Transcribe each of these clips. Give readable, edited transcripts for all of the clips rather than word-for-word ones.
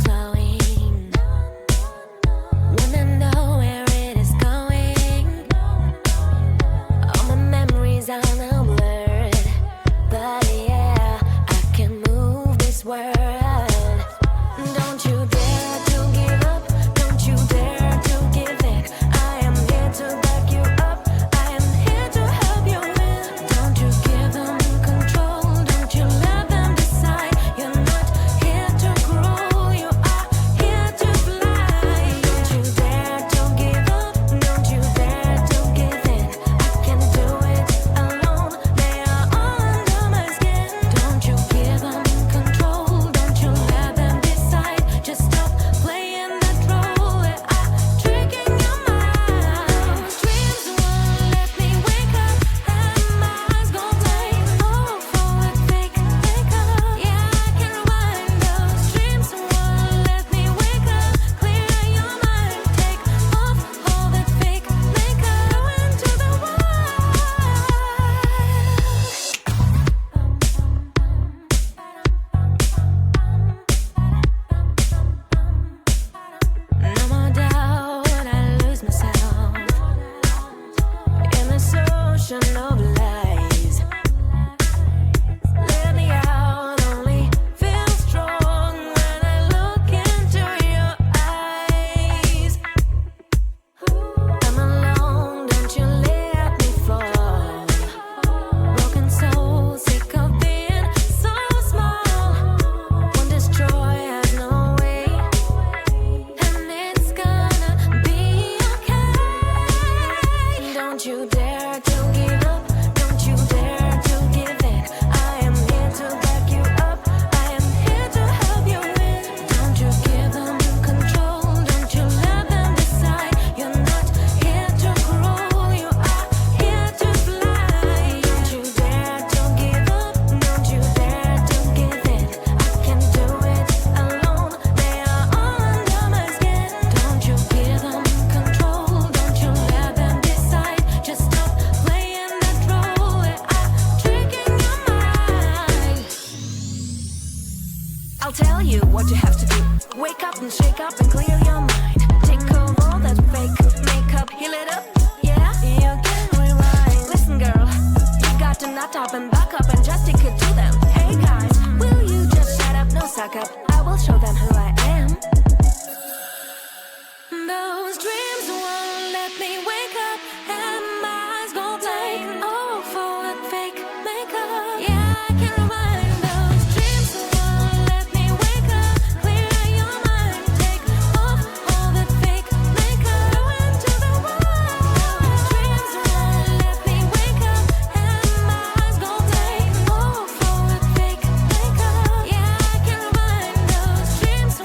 glowing. Wanna know where it is going. All my memories are now blurred, but yeah, I can move this world. Don't you dare to give up, don't you dare to give in. I am here to back you up, I am here to help you win. Don't you give them control, don't you let them decide. You're not here to grow, you are here to fly. Don't you dare to give up, don't you dare to give in. I can do it alone, they are all under my skin. Don't you give them control, don't you let them decide. Just stop playing that role, they are tricking your mind. Dreams won't let me wake up, and my eyes gon' play. Oh, forward, fake, make up. Yeah, I can rewind. Those dreams won't let me wake up. Clear your mind, take off all that fake makeup. Go into the No more doubt, I lose myself in this ocean of lies. Let me out, only feel strong when I look into your eyes. I'm alone, don't you let me fall. Broken soul, sick of being so small. One destroy has no way, and it's gonna be okay. Don't you dare to give up, don't you dare to give in. I am here to back you up, I am here to help you win. Don't you give them control, don't you let them decide. You're not here to grow, you are here to fly. Don't you dare to give up, don't you dare to give in. I can do it alone, they are all under my skin. Don't you give them control, don't you let them decide. Just stop playing that role, they are tricking your mind. I'll tell you what you have to do. Wake up and shake up and clear your mind. Take off all that fake makeup, heal it up, yeah, you can rewind. Listen girl, you've got to nut up and back up and just stick it to them. Hey guys, will you just shut up, no suck up. I will show them who I am. Those dreams won't let me wake up, and my eyes gon' take oh for that fake makeup. Yeah, I can rewind. Those dreams won't let me wake up. Clear your mind, take off all that fake makeup. Go into the wild. Dreams won't let me wake up, and my eyes gon' take oh for that fake makeup. Yeah, I can rewind. Those dreams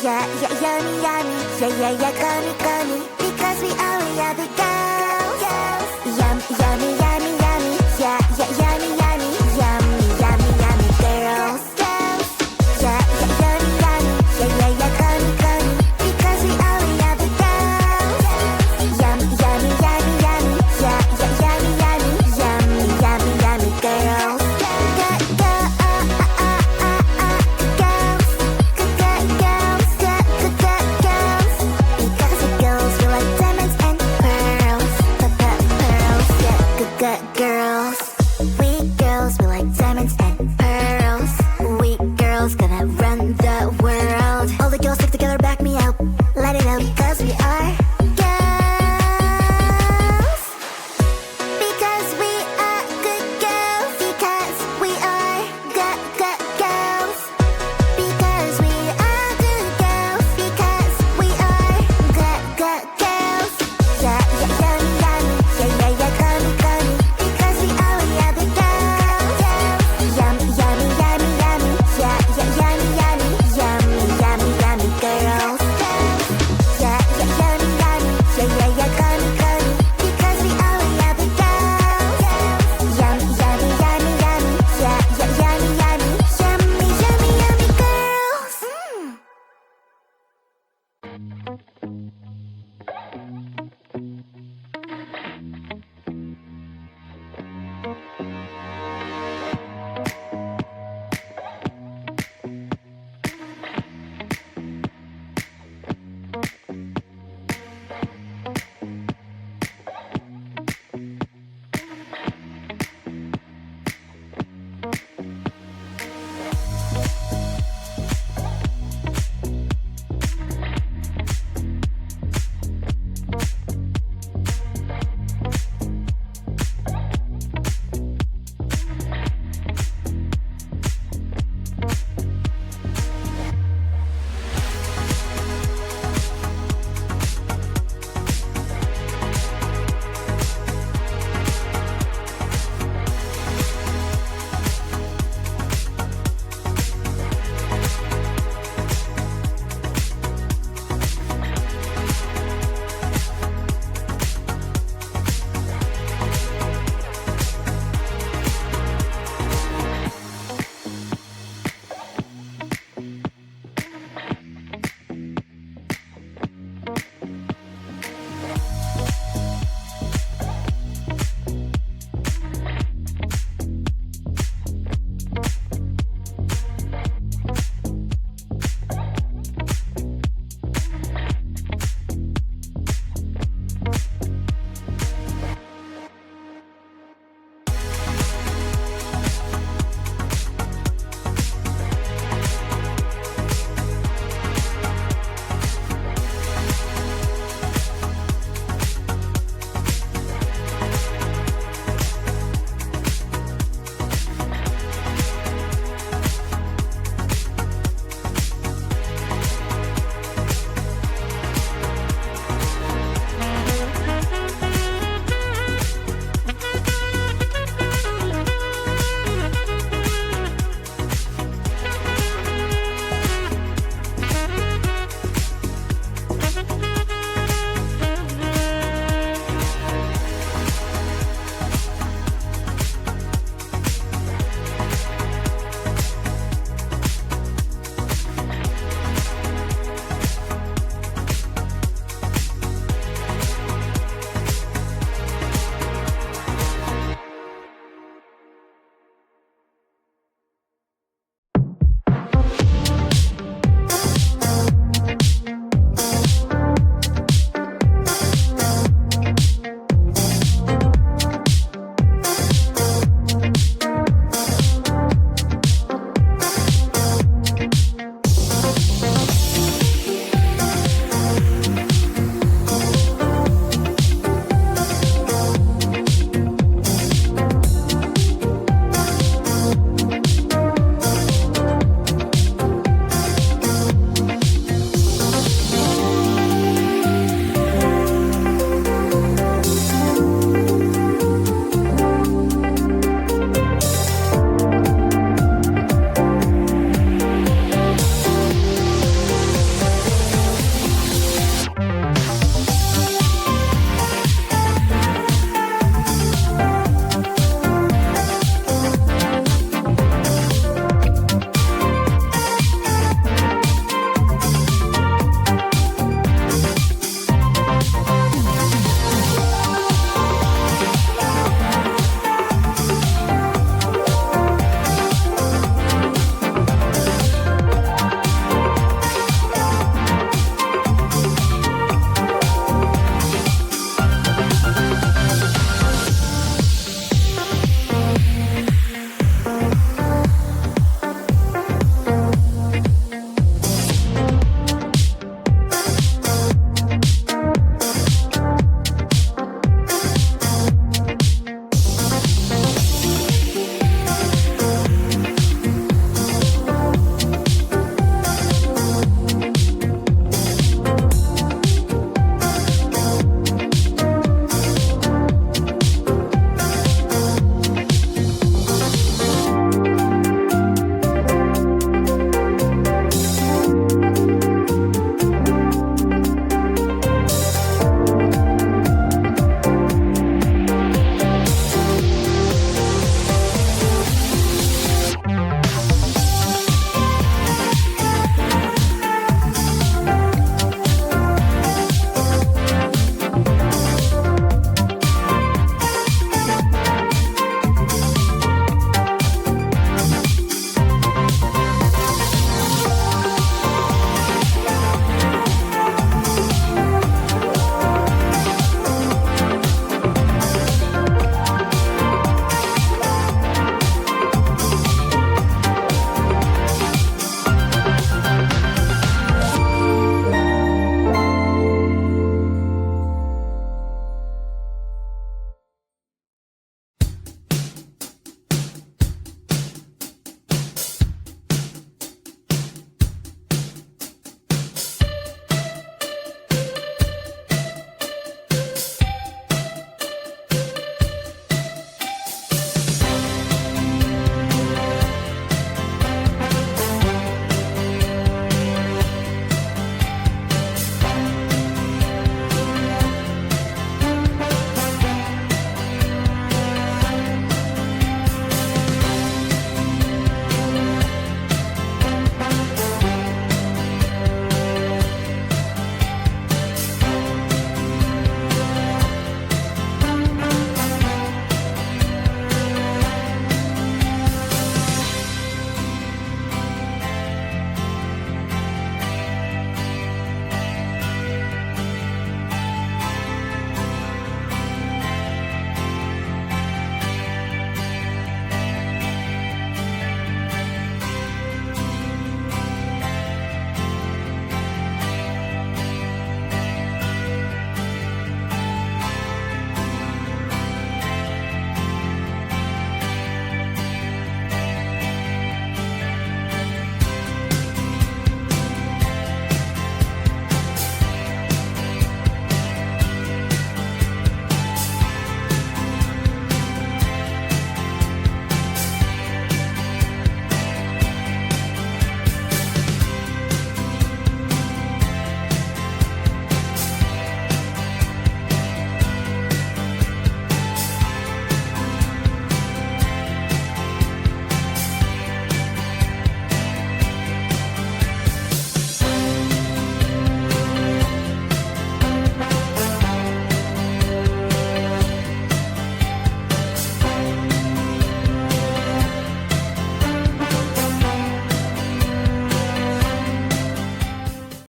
Yeah, yeah, yummy, yummy. Yeah, yeah, yeah, gummy, gummy. Because we are the girls. Yum, yummy, yummy, yummy. Yeah, yeah, yummy, yummy. Yummy, yummy, yummy girls. Yeah, yeah, yummy, yummy. Yeah, yeah, yeah, gummy, gummy. Because we are the girls. Yum, yummy, yummy, yummy. Yeah, yeah, yummy, yummy. Yummy, yummy, yummy girls. Good girls, we girls, we like diamonds and pearls. We girls gonna run the world. All the girls stick together, back me up, let it out, because we are girls. Because we are good girls. Because we are good girls. Because we are good girls. Because we are good girls. Yeah, yeah, yummy, yummy. Yeah, yeah, yeah, gummy, gummy. Because we are the girls. Yummy, yummy, yummy, yummy. Yeah, yeah, yummy, yummy. Yummy, yummy, yummy girls. Yeah, yeah, yummy, yummy. Yeah, yeah, yeah, gummy, gummy. Because we are the girls. Yummy, yummy, yummy, yummy. Yeah, yeah, yummy, yummy. Yummy, yummy, yummy girls.